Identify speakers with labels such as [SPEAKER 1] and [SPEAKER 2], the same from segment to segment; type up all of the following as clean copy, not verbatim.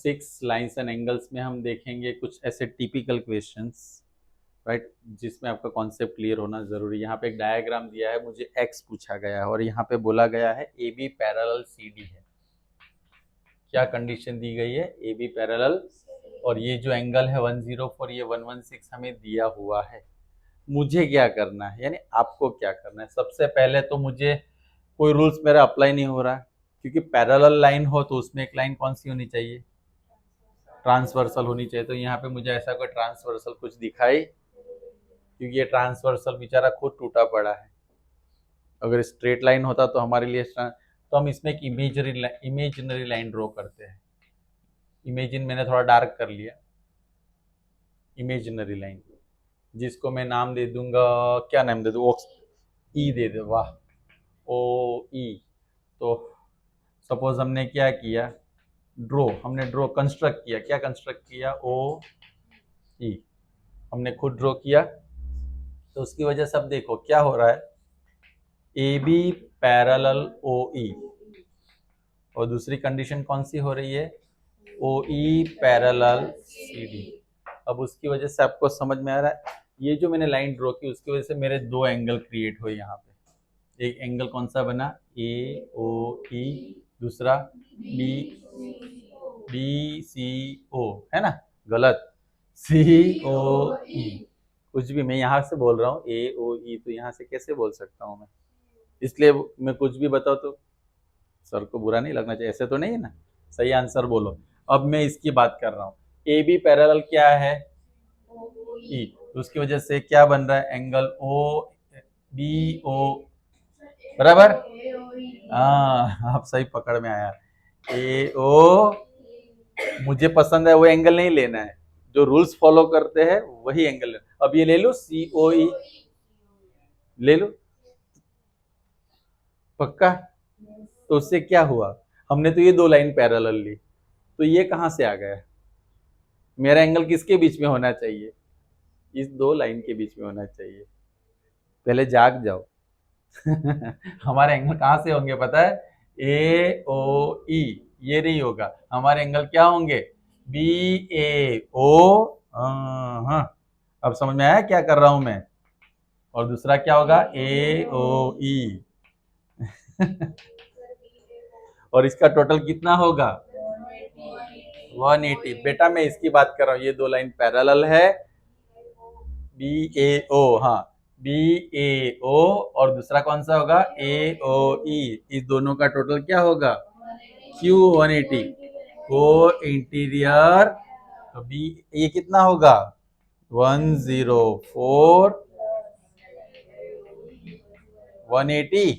[SPEAKER 1] 6 lines and angles में हम देखेंगे कुछ ऐसे टिपिकल क्वेश्चंस, राइट, जिसमें आपका कॉन्सेप्ट क्लियर होना जरूरी है। यहाँ पे एक डायग्राम दिया है, मुझे एक्स पूछा गया है और यहाँ पे बोला गया है A B parallel C D है। क्या कंडीशन दी गई है? ए बी पैरेलल, और ये जो एंगल है 104, ये 116 हमें दिया हुआ है। मुझे क्या करना है, यानी आपको क्या करना है? सबसे पहले तो मुझे कोई रूल्स मेरा अप्लाई नहीं हो रहा है, क्योंकि पैरेलल लाइन हो तो उसमें एक लाइन कौन सी होनी चाहिए? ट्रांसवर्सल होनी चाहिए। तो यहाँ पे मुझे ऐसा कोई ट्रांसवर्सल कुछ दिखाई, क्योंकि ये ट्रांसवर्सल बेचारा खुद टूटा पड़ा है। अगर स्ट्रेट लाइन होता तो हमारे लिए, तो हम इसमें एक इमेजिनरी लाइन ड्रॉ करते हैं। इमेजिन मैंने थोड़ा डार्क कर लिया, इमेजिनरी लाइन, जिसको मैं नाम दे दूंगा, क्या नाम दे दूँ? ई दे दे, वाह, ओ ई। तो सपोज हमने क्या किया, हमने ड्रॉ कंस्ट्रक्ट किया। क्या कंस्ट्रक्ट किया? ओ ई, हमने खुद ड्रॉ किया। तो उसकी वजह से अब देखो क्या हो रहा है, ए बी पैरेलल ओ ई, और दूसरी कंडीशन कौन सी हो रही है? ओ ई पैरेलल सी डी। अब उसकी वजह से आपको समझ में आ रहा है, ये जो मैंने लाइन ड्रॉ की उसकी वजह से मेरे दो एंगल क्रिएट हुए यहाँ पे। एक एंगल कौन सा बना? ए ओ ई, दूसरा बी बी सी ओ, है ना? गलत, सी ओ ई। कुछ भी मैं यहाँ से बोल रहा हूँ ए ओ ई, तो यहाँ से कैसे बोल सकता हूँ मैं? इसलिए मैं कुछ भी बताऊँ तो सर को बुरा नहीं लगना चाहिए, ऐसे तो नहीं है ना। सही आंसर बोलो। अब मैं इसकी बात कर रहा हूँ, ए बी पैरेलल क्या है? ई, तो उसकी वजह से क्या बन रहा है? एंगल ओ बी ओ, बराबर। हाँ, आप सही पकड़ में आया। ए ओ, मुझे पसंद है वो एंगल नहीं लेना है, जो रूल्स फॉलो करते हैं वही एंगल लेना। अब ये ले लो, सी ओ ई ले लो, पक्का? तो उससे क्या हुआ, हमने तो ये दो लाइन पैरेलल ली, तो ये कहां से आ गया? मेरा एंगल किसके बीच में होना चाहिए? इस दो लाइन के बीच में होना चाहिए। पहले जाग जाओ। हमारे एंगल कहां से होंगे पता है? ए ओ ई, ये नहीं होगा। हमारे एंगल क्या होंगे? बी ए ओ। हाँ, अब समझ में आया क्या कर रहा हूं मैं? और दूसरा क्या होगा? ए ओ ई। और इसका टोटल कितना होगा? 180। बेटा मैं इसकी बात कर रहा हूँ, ये दो लाइन पैरेलल है, बी ए ओ, हाँ, बी ए ओ, और दूसरा कौन सा होगा? ए ओ ई। इस दोनों का टोटल क्या होगा? क्यू 180। को इंटीरियर, तो बी, ये कितना होगा? 104 180।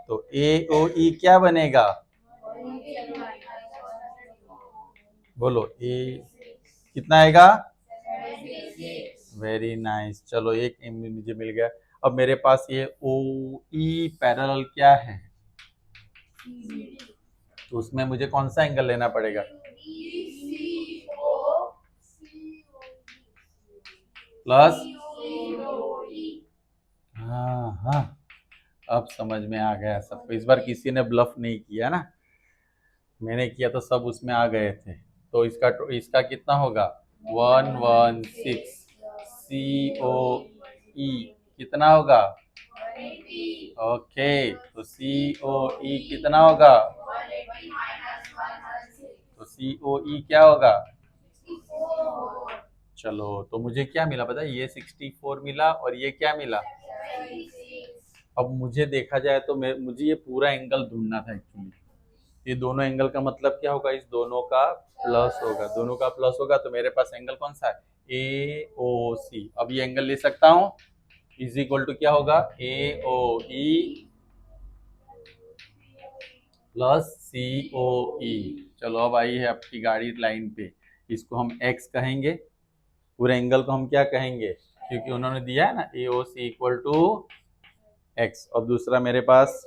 [SPEAKER 1] तो ए ओ ई क्या बनेगा? बोलो, ए कितना आएगा? Very nice. चलो एक मुझे मिल गया। अब मेरे पास ये ओ ई पैरेलल क्या है, तो उसमें मुझे कौन सा एंगल लेना पड़ेगा? प्लस, हाँ हाँ, अब समझ में आ गया सबको। इस बार किसी ने ब्लफ नहीं किया ना, मैंने किया तो सब उसमें आ गए थे। तो इसका कितना होगा? 116। सी ओ ई कितना होगा? ओके, तो सी ओ ई कितना होगा? तो सी ओ ई क्या होगा? चलो, तो मुझे क्या मिला पता है? ये 64 मिला और ये क्या मिला? अब मुझे देखा जाए तो मुझे ये पूरा एंगल ढूंढना था एक्चुअली। ये दोनों एंगल का मतलब क्या होगा? इस दोनों का प्लस होगा, दोनों का प्लस होगा, तो मेरे पास एंगल कौन सा है? ए ओ सी। अब ये एंगल ले सकता हूं, इज इक्वल टू क्या होगा? ए ओ ई प्लस सी ओ ई। चलो अब आई है आपकी गाड़ी लाइन पे, इसको हम एक्स कहेंगे, पूरे एंगल को हम क्या कहेंगे? क्योंकि उन्होंने दिया है ना ए ओ सी इक्वल टू एक्स। और दूसरा मेरे पास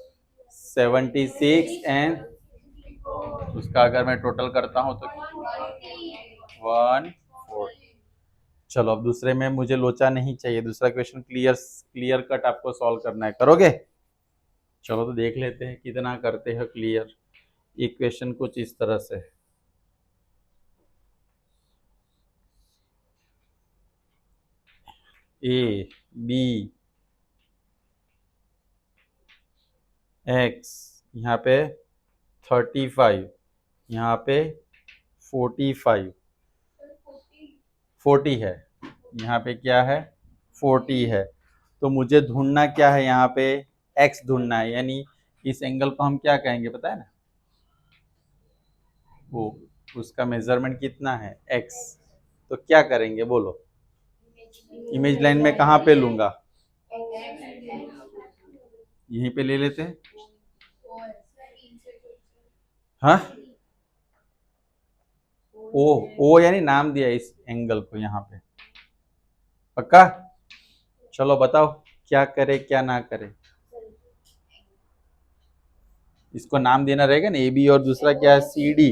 [SPEAKER 1] 76 एंड उसका अगर मैं टोटल करता हूं तो 140। चलो अब दूसरे में मुझे लोचा नहीं चाहिए, दूसरा क्वेश्चन क्लियर कट आपको सॉल्व करना है, करोगे? चलो तो देख लेते हैं कितना करते हैं क्लियर। इक्वेशन कुछ इस तरह से, ए बी एक्स, यहाँ पे 35, यहाँ पे 45, 40 है, यहाँ पे क्या है 40 है। तो मुझे ढूंढना क्या है, यहाँ पे x ढूंढना है, यानी इस एंगल को हम क्या कहेंगे पता है ना, वो उसका मेजरमेंट कितना है x। तो क्या करेंगे बोलो, इमेज लाइन में कहाँ पे लूंगा, यहीं पे ले लेते हैं। हाँ ओ, ओ यानी नाम दिया इस एंगल को यहाँ पे, पक्का। चलो बताओ क्या करे क्या ना करे, इसको नाम देना रहेगा ना, ए बी, और दूसरा क्या है सी डी,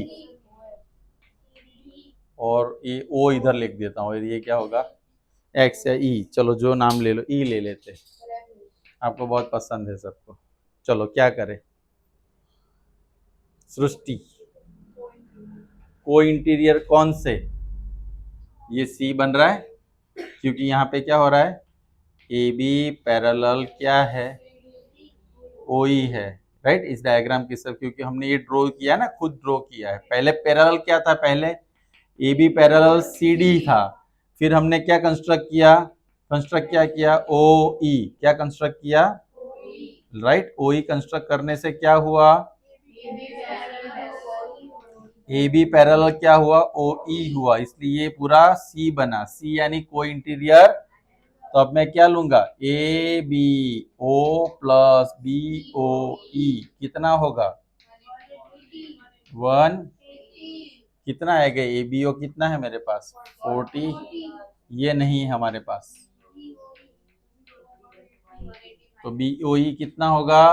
[SPEAKER 1] और ये ओ इधर लिख देता हूँ, ये क्या होगा एक्स या ई, चलो जो नाम ले लो, ई ले लेते, आपको बहुत पसंद है सबको। चलो क्या करे, सृष्टि को इंटीरियर कौन से, ये सी बन रहा है, क्योंकि यहाँ पे क्या हो रहा है, ए बी पैरेलल क्या है ओ ई है, राइट। इस डायग्राम की सब, क्योंकि हमने ये ड्रॉ किया ना, खुद ड्रॉ किया है। पहले पैरेलल क्या था, पहले A B parallel C D था, फिर हमने क्या कंस्ट्रक्ट किया, क्या किया ओ ई, क्या कंस्ट्रक्ट किया, राइट। ओ ई कंस्ट्रक्ट करने से क्या हुआ, ए बी पैरेलल क्या हुआ ओ ई हुआ, इसलिए ये पूरा सी बना, सी यानी को इंटीरियर। तो अब मैं क्या लूंगा, A B O plus B O E कितना होगा 1, कितना आएगा ए बी ओ, कितना है मेरे पास 40, ये नहीं है हमारे पास, तो बी ओ ई कितना होगा,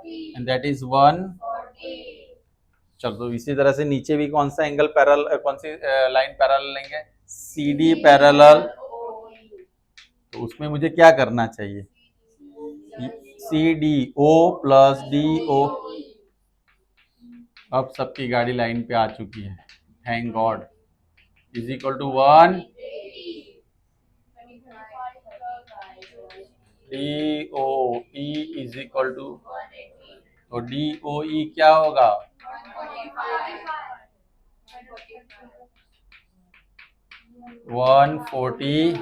[SPEAKER 1] एंड दैट इज 1। चलो तो इसी तरह से नीचे भी कौन सा एंगल पैरेलल, कौन सी लाइन पैरेलल लेंगे, सी डी पैरेलल। तो उसमें मुझे क्या करना चाहिए, C D O plus D O. अब सबकी गाड़ी लाइन पे आ चुकी है, thank God, is equal to 1 D O E is equal to, तो डी ओ ई क्या होगा 140,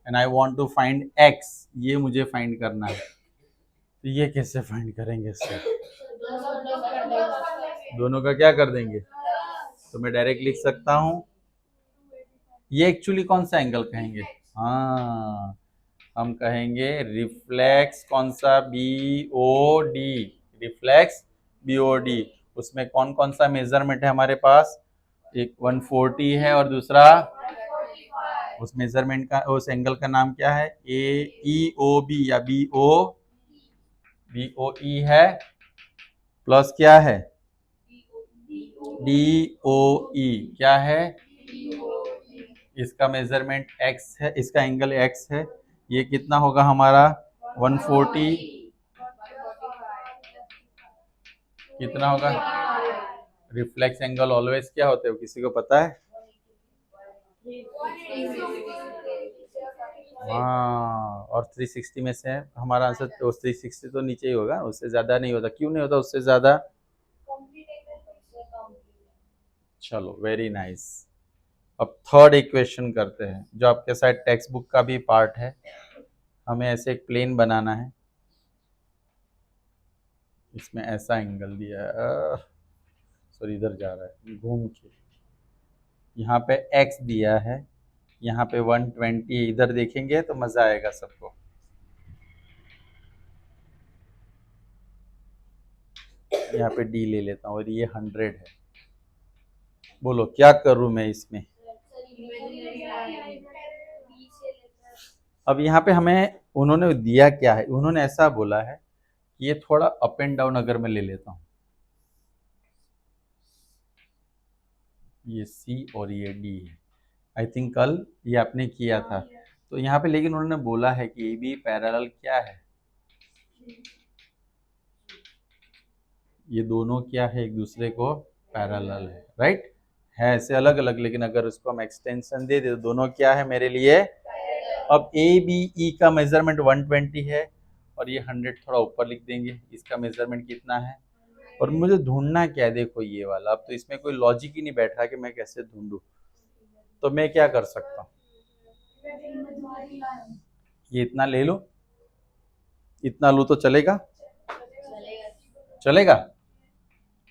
[SPEAKER 1] and I want to find x, ये मुझे फाइंड करना है। तो ये कैसे फाइंड करेंगे सर, दोनों का क्या कर देंगे, तो मैं डायरेक्ट लिख सकता हूं, ये एक्चुअली कौन सा एंगल कहेंगे, हाँ हम कहेंगे रिफ्लेक्स, कौन सा B O D, reflex B O D. उसमें कौन कौन सा मेजरमेंट है हमारे पास, एक 140 है और दूसरा, उस मेजरमेंट का, उस एंगल का नाम क्या है, ए ई ओ बी या बी ओ ई है, प्लस क्या है डी ओ ई, क्या है इसका मेजरमेंट x है, इसका एंगल x है, ये कितना होगा हमारा 140, कितना होगा, रिफ्लेक्स एंगल ऑलवेज क्या होते हो किसी को पता है, हाँ, और 360 में से हमारा आंसर, तो 360 तो नीचे ही होगा, उससे ज्यादा नहीं होता, क्यों नहीं होता उससे ज्यादा। चलो वेरी नाइस। अब थर्ड इक्वेशन करते हैं, जो आपके साथ टेक्स्ट बुक का भी पार्ट है। हमें ऐसे एक प्लेन बनाना है, इसमें ऐसा एंगल दिया है, सॉरी इधर जा रहा है घूम के, यहाँ पे x दिया है, यहाँ पे 120, इधर देखेंगे तो मजा आएगा सबको। यहाँ पे d ले लेता हूँ और ये 100 है, बोलो क्या करूं मैं इसमें। अब यहाँ पे हमें उन्होंने दिया क्या है, उन्होंने ऐसा बोला है कि ये थोड़ा अप एंड डाउन अगर मैं ले लेता हूँ, ये C और ये D है, आई थिंक कल ये आपने किया था। तो यहाँ पे लेकिन उन्होंने बोला है कि AB पैरेलल क्या है, ये दोनों क्या है एक दूसरे को पैरेलल है, राइट है, ऐसे अलग अलग, लेकिन अगर उसको हम एक्सटेंशन दे दे तो दोनों क्या है मेरे लिए अब ए बी ई का मेजरमेंट 120 है और ये 100 थोड़ा ऊपर लिख देंगे, इसका मेजरमेंट कितना है। और मुझे ढूंढना क्या है, देखो ये वाला, अब तो इसमें कोई लॉजिक ही नहीं बैठ रहा कि मैं कैसे ढूंढूं। तो मैं क्या कर सकता हूँ, ये इतना ले लो, इतना लूँ तो चलेगा? चलेगा?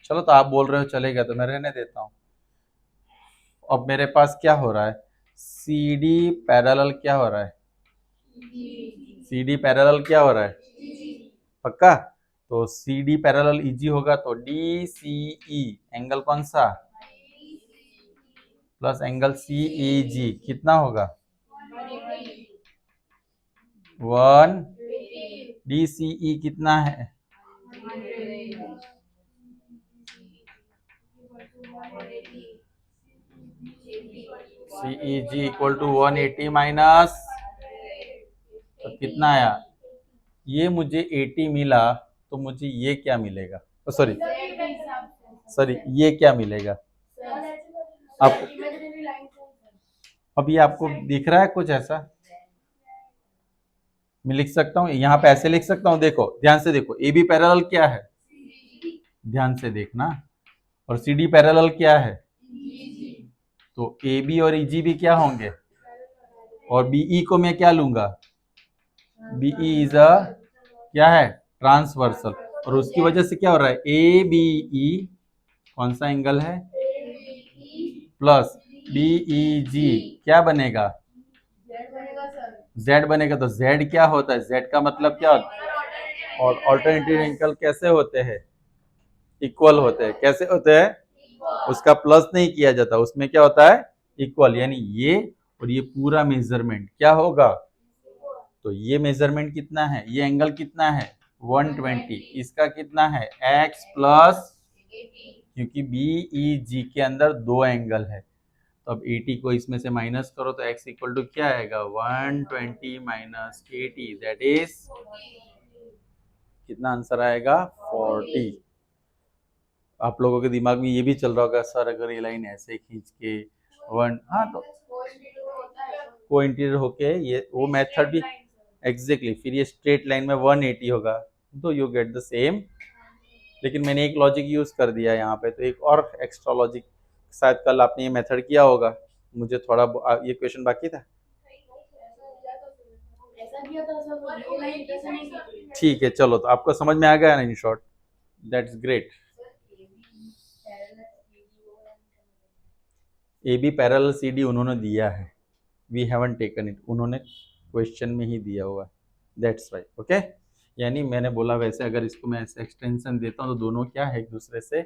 [SPEAKER 1] चलो तो आप बोल रहे हो चलेगा तो मैं रहने देता हूँ। अब मेरे पास क्या हो रहा है, सी डी पैरेलल क्या हो रहा है, सी डी पैरेलल क्या हो रहा है, पक्का? तो सी डी पैरेलल ईजी होगा तो डी सी ई एंगल कौन सा, प्लस एंगल सी ई जी कितना होगा, 1, डी सी ई कितना है, सी ई जी इक्वल टू 180 माइनस, तो कितना आया, ये मुझे 80 मिला तो मुझे ये क्या मिलेगा, सॉरी सॉरी ये क्या मिलेगा आपको, अब ये आपको दिख रहा है कुछ ऐसा, मैं लिख सकता हूँ यहाँ पे ऐसे लिख सकता हूँ, देखो ध्यान से देखो, ए बी पैरेलल क्या है, ध्यान से देखना, और सी डी पैरेलल क्या है, तो ए बी और ई जी भी क्या होंगे, और बीई को मैं क्या लूंगा, बीई इज अ क्या है, ट्रांसवर्सल, और उसकी वजह से क्या हो रहा है, ए बी ई कौन सा एंगल है, प्लस बीई जी क्या बनेगा, जेड बनेगा। तो जेड क्या होता है, जेड का मतलब क्या होता है, और ऑल्टरनेटिव एंगल कैसे होते हैं, इक्वल होते हैं, कैसे होते हैं, उसका प्लस नहीं किया जाता, उसमें क्या होता है, इक्वल, यानी ये और ये पूरा मेजरमेंट क्या होगा, तो ये मेजरमेंट कितना है, ये एंगल कितना है 120, इसका कितना है x प्लस, क्योंकि बी ई जी के अंदर दो एंगल है, तो अब 80 को इसमें से माइनस करो तो x इक्वल टू क्या आएगा 120 माइनस 80, दैट इज कितना आंसर आएगा 40। आप लोगों के दिमाग में ये भी चल रहा होगा सर अगर ये लाइन ऐसे खींच के वन, हाँ तो को इंटीरियर होके ये वो मेथड भी एग्जैक्टली फिर ये स्ट्रेट लाइन में 180 होगा, तो यू गेट द सेम, लेकिन मैंने एक लॉजिक यूज कर दिया यहाँ पे, तो एक और एक्स्ट्रा लॉजिक, शायद कल आपने ये मेथड किया होगा, मुझे थोड़ा ये क्वेश्चन बाकी था, ठीक है चलो, तो आपको समझ में आ गया ना in short, that's great. A B parallel C D उन्होंने दिया है, वी हैवन टेकन इट, उन्होंने क्वेश्चन में ही दिया हुआ है, दैट्स वाई, ओके। यानी मैंने बोला वैसे अगर इसको मैं ऐसे एक्सटेंशन देता हूँ तो दोनों क्या है, एक दूसरे से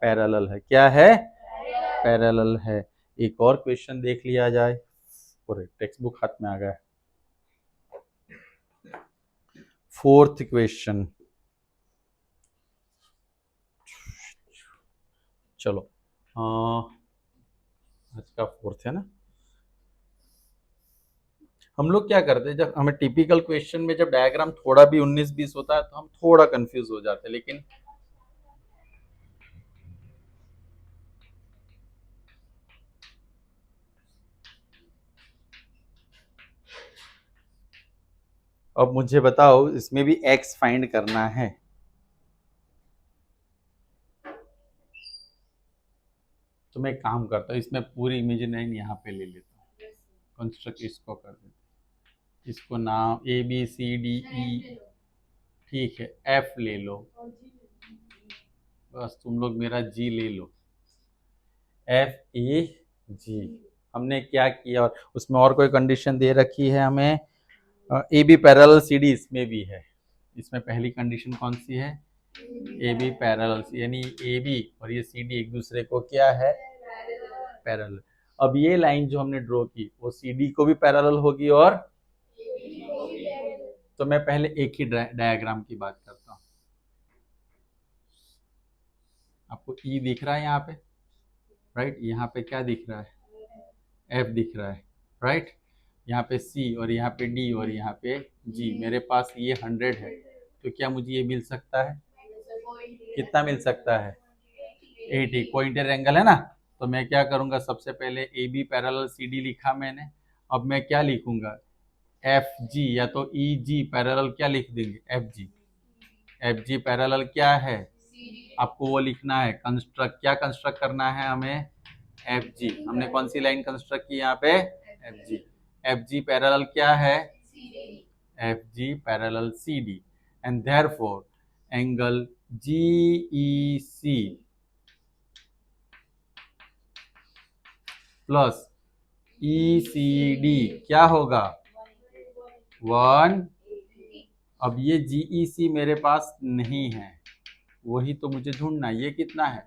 [SPEAKER 1] पैरेलल है, क्या है, पैरेलल है। एक और क्वेश्चन देख लिया जाए, और टेक्स्ट बुक हाथ में आ गया, फोर्थ क्वेश्चन, चलो आज का फोर्थ है ना। हम लोग क्या करते हैं, जब हमें टिपिकल क्वेश्चन में जब डायग्राम थोड़ा भी 19-20 होता है तो हम थोड़ा कंफ्यूज हो जाते हैं, लेकिन अब मुझे बताओ इसमें भी x फाइंड करना है, तो मैं काम करता हूँ इसमें पूरी इमेजिनरी यहाँ पे ले लेता हूँ, कंस्ट्रक्ट इसको कर देते हैं, इसको नाम A B C D E, ठीक है एफ ले लो, बस तुम लोग मेरा जी ले लो, एफ ई जी। हमने क्या किया, और उसमें और कोई कंडीशन दे रखी है हमें, A B parallel C D इसमें भी है, इसमें पहली कंडीशन कौन सी है, ए बी पैरेलल, यानी ए बी और ये सी डी एक दूसरे को क्या है, पैरेलल। अब ये लाइन जो हमने ड्रॉ की वो सी डी को भी पैरेलल होगी, और तो मैं पहले एक ही डायग्राम की बात करता हूँ, आपको ई दिख रहा है यहाँ पे, राइट, यहाँ पे क्या दिख रहा है, एफ दिख रहा है, राइट, यहाँ पे सी और यहाँ पे डी और यहाँ पे जी, मेरे पास ये 100 है, तो क्या मुझे ये मिल सकता है, कितना मिल सकता है 80, पॉइंटर एंगल है ना। तो मैं क्या करूँगा, सबसे पहले A B parallel C D लिखा मैंने, अब मैं क्या लिखूंगा, एफ जी या तो ई जी पैरेलल क्या लिख देंगे, F G. F G parallel क्या है, आपको वो लिखना है, कंस्ट्रक्ट क्या कंस्ट्रक्ट करना है हमें, एफ जी। हमने कौन सी लाइन कंस्ट्रक्ट की यहाँ पे, F G. F G parallel क्या है, F G parallel C D, and therefore angle G E C plus E C D क्या होगा, 1। अब ये जीई सी मेरे पास नहीं है, वही तो मुझे ढूंढना है, ये कितना है,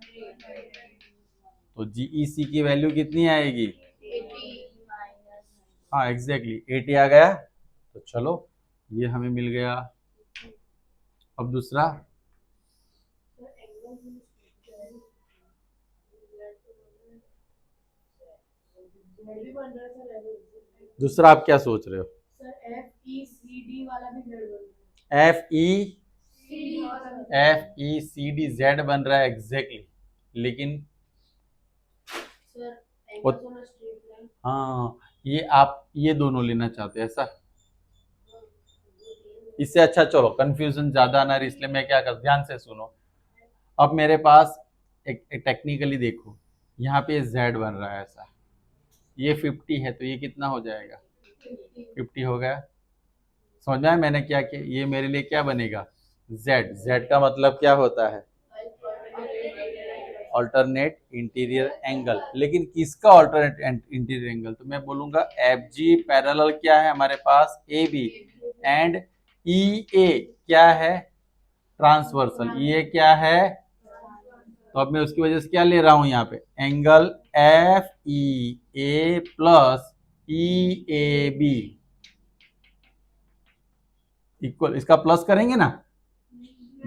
[SPEAKER 1] तो जीई सी की वैल्यू कितनी आएगी, हाँ एग्जैक्टली 80 आ गया। तो चलो ये हमें मिल गया। अब दूसरा, दूसरा आप क्या सोच रहे हो, F E C D Z बन रहा है एग्जैक्टली, लेकिन हाँ ये आप ये दोनों लेना चाहते हैं ऐसा, इससे अच्छा चलो कंफ्यूजन ज्यादा ना रही, इसलिए मैं क्या कर, ध्यान से सुनो। अब मेरे पास एक टेक्निकली देखो, यहाँ पे z बन रहा है ऐसा, ये 50 है तो ये कितना हो जाएगा, 50 हो गया। समझ में आया मैंने क्या किया, ये मेरे लिए क्या बनेगा, z का मतलब क्या होता है, ऑल्टरनेट इंटीरियर एंगल। लेकिन किसका ऑल्टरनेट इंटीरियर एंगल, तो मैं बोलूंगा एफ जी पैरेलल क्या है हमारे पास, ए बी, एंड ई ए क्या है, ट्रांसवर्सल, ये क्या है, तो अब मैं उसकी वजह से क्या ले रहा हूं यहाँ पे, angle F E A plus E A B equal, इसका प्लस करेंगे ना,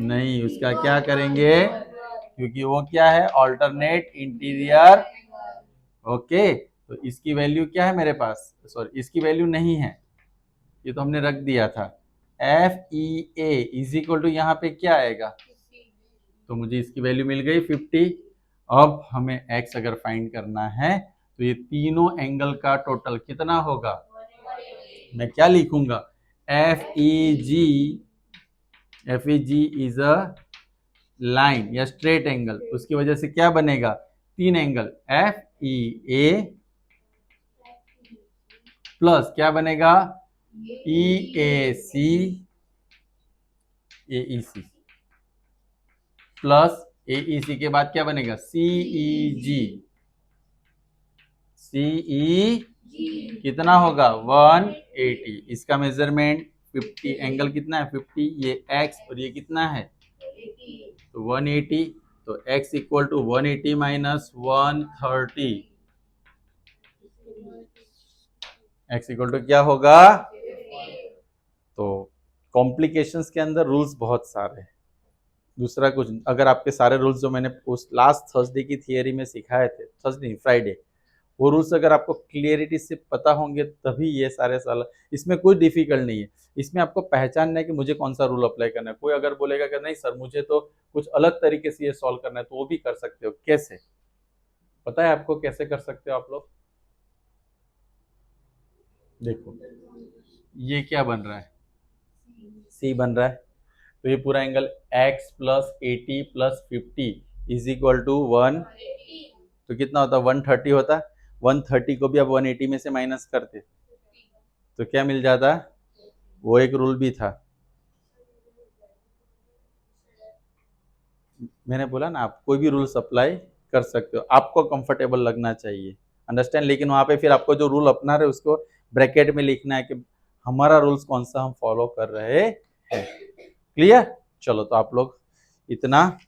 [SPEAKER 1] नहीं उसका क्या करेंगे, क्योंकि वो क्या है, ऑल्टरनेट इंटीरियर। ओके, तो इसकी वैल्यू क्या है मेरे पास, सॉरी इसकी वैल्यू नहीं है, ये तो हमने रख दिया था, F E A is equal to यहाँ पे क्या आएगा, तो मुझे इसकी वैल्यू मिल गई 50। अब हमें x अगर फाइंड करना है तो ये तीनों एंगल का टोटल कितना होगा, मैं क्या लिखूंगा, F E G is a line या स्ट्रेट एंगल, उसकी वजह से क्या बनेगा, तीन angle, F E A plus क्या बनेगा, ई ए सी प्लस AEC के बाद क्या बनेगा, CEG, कितना होगा 180, इसका मेजरमेंट 50, एंगल कितना है 50, ये x और ये कितना है, तो 180, तो x equal to 180 minus 130, x equal to क्या होगा, तो कॉम्प्लिकेशंस के अंदर रूल्स बहुत सारे हैं, दूसरा कुछ, अगर आपके सारे रूल्स जो मैंने उस लास्ट थर्सडे की थियरी में सिखाए थे, थर्सडे नहीं फ्राइडे, वो रूल्स अगर आपको क्लियरिटी से पता होंगे तभी ये सारे साल, इसमें कोई डिफिकल्ट नहीं है, इसमें आपको पहचानना है कि मुझे कौन सा रूल अप्लाई करना है। कोई अगर बोलेगा कि नहीं सर मुझे तो कुछ अलग तरीके से ये सॉल्व करना है, तो वो भी कर सकते हो। कैसे, पता है आपको कैसे कर सकते हो आप लोग, देखो ये क्या बन रहा है, सी बन रहा है, तो ये पूरा angle x plus 80 plus 50 is equal to 1, तो कितना होता है 130 होता है, 130 को भी अब 180 में से माइनस करते तो क्या मिल जाता, वो एक रूल भी था, मैंने बोला ना आप कोई भी रूल्स अप्लाई कर सकते हो, आपको कंफर्टेबल लगना चाहिए, अंडरस्टैंड, लेकिन वहां पे फिर आपको जो रूल अपना रहे उसको ब्रैकेट में लिखना है कि हमारा रूल्स कौन सा हम फॉलो कर रहे हैं, क्लियर। चलो तो आप लोग इतना